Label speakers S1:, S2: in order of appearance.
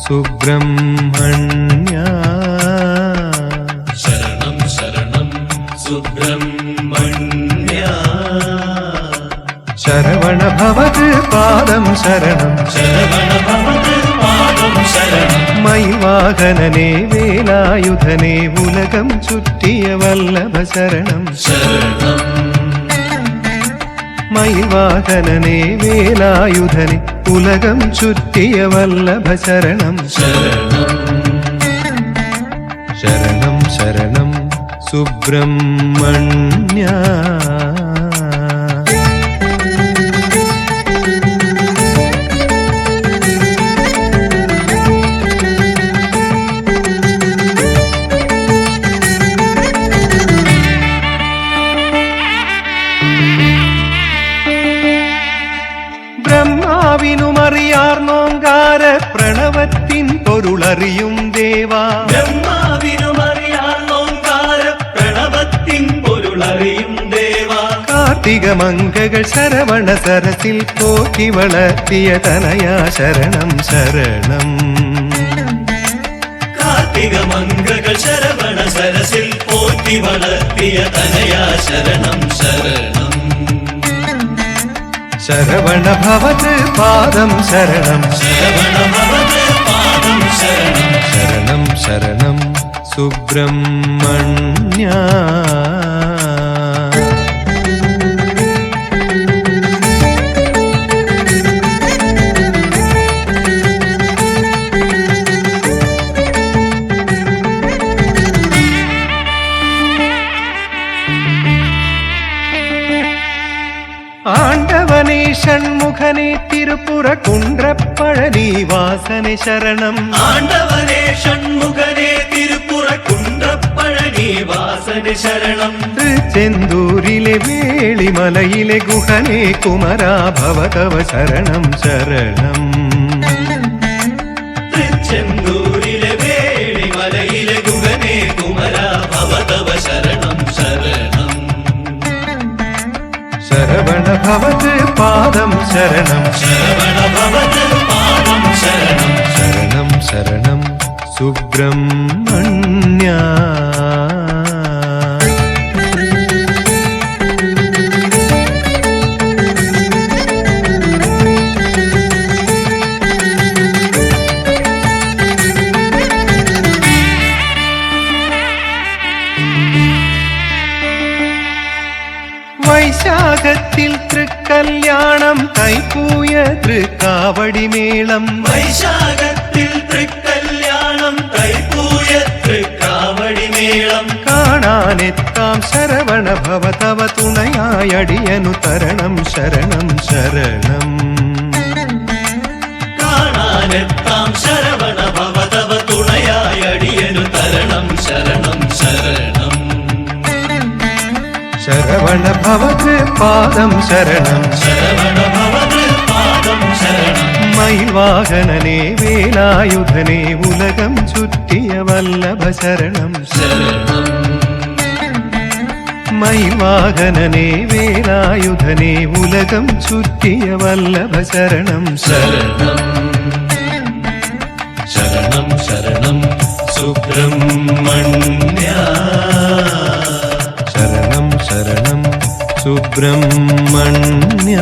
S1: സുബ്രഹ്മണ്യ.
S2: ശരണം ശരണം സുബ്രഹ്മണ്യ.
S1: ശരവണ ഭവത് പാദം ശരണം.
S2: ശരവണ ഭവത് പാദം ശരണം.
S1: മയിൽവാഹനനേ വേലായുധനേ ഉലകം ചുറ്റിയ വല്ലഭ ശരണം.
S2: ശരണം
S1: മയിൽവാഹനനേ വേലായുധനേ ഉലകം ചുറ്റിയ വല്ലഭ ശരണം.
S2: ശരണം
S1: ശരണം ശരണം സുബ്രഹ്മണ്യ. ബ്രഹ്മാവിനുമറിയാർന്നോങ്കാര പ്രണവത്തിൻ പൊരുളറിയും ദേവാ.
S2: ബ്രഹ്മാവിനുമറിയാർന്നോങ്കാര പ്രണവത്തിൻ പൊരുളറിയും ദേവാ.
S1: കാർത്തിക മംഗകൾ ശരവണ സരസിൽ പോറ്റി വളർത്തിയ തനയാ ശരണം ശരണം.
S2: കാർത്തിക മംഗകൾ ശരവണ സരസിൽ പോറ്റി വളർത്തിയ തനയാ ശരണം. ശരണം
S1: ശരവണ ഭവത് പാദം ശരണം.
S2: ശരവണ ഭവത് പാദം ശരണം.
S1: ശരണം ശരണം സുബ്രഹ്മണ്യ. ആണ്ടവനേ ഷൺമുഖനേ തിരുപ്പുറ കുണ്ട്രപ്പഴനി വാസനെ ശരണം.
S2: ആണ്ടവനേ ഷൺമുഖനേ തിരുപ്പുറ കുണ്ട്രപ്പഴനി വാസനെ ശരണം.
S1: ചെന്തൂരിലെ വേളിമലയിലെ ഗുഹനേ കുമരാ ഭവതവ ശരണം ശരണം.
S2: ചെന്തൂരിലെ വേളിമലയിലെ ഗുഹനേ കുമരാ ഭവതവ ശരണം. ശരണം
S1: ശരവണ ഭവത് പാദം ശരണം.
S2: ശരവണ ഭവത് പാദം ശരണം.
S1: ശരണം ശരണം സുബ്രഹ്മണ്യ. വൈശാഖത്തിൽ തൃക്കല്യാണം കൈപ്പൂയ തൃക്കാവടിമേളം.
S2: വൈശാഖത്തിൽ തൃക്കല്യാണം കൈപ്പൂയ തൃക്കാവടിമേളം.
S1: കാണാനെത്താം ശരവണ ഭവതവ തുണയായടിയനു തരണം ശരണം ശരണം.
S2: കാണാനെത്താം ശരവണ ഭവതവ തുണയായടിയനു തരണം. ശരണം ശരണം
S1: ശരവണ ഭവത് പാദം ശരണം.
S2: ശരവണ ഭവത് പാദം ശരണം.
S1: മയിൽവാഹനനേ വേലായുധനേ ഉലകം ചുറ്റിയ വല്ലഭ ശരണം.
S2: ശരണം
S1: മയിൽവാഹനനേ വേലായുധനേ ഉലകം ചുറ്റിയ വല്ലഭ ശരണം.
S2: ശരണം ശരണം ശരണം സുബ്രഹ്മണ്യ.
S1: ശരണം ശരണം സുബ്രഹ്മണ്യ.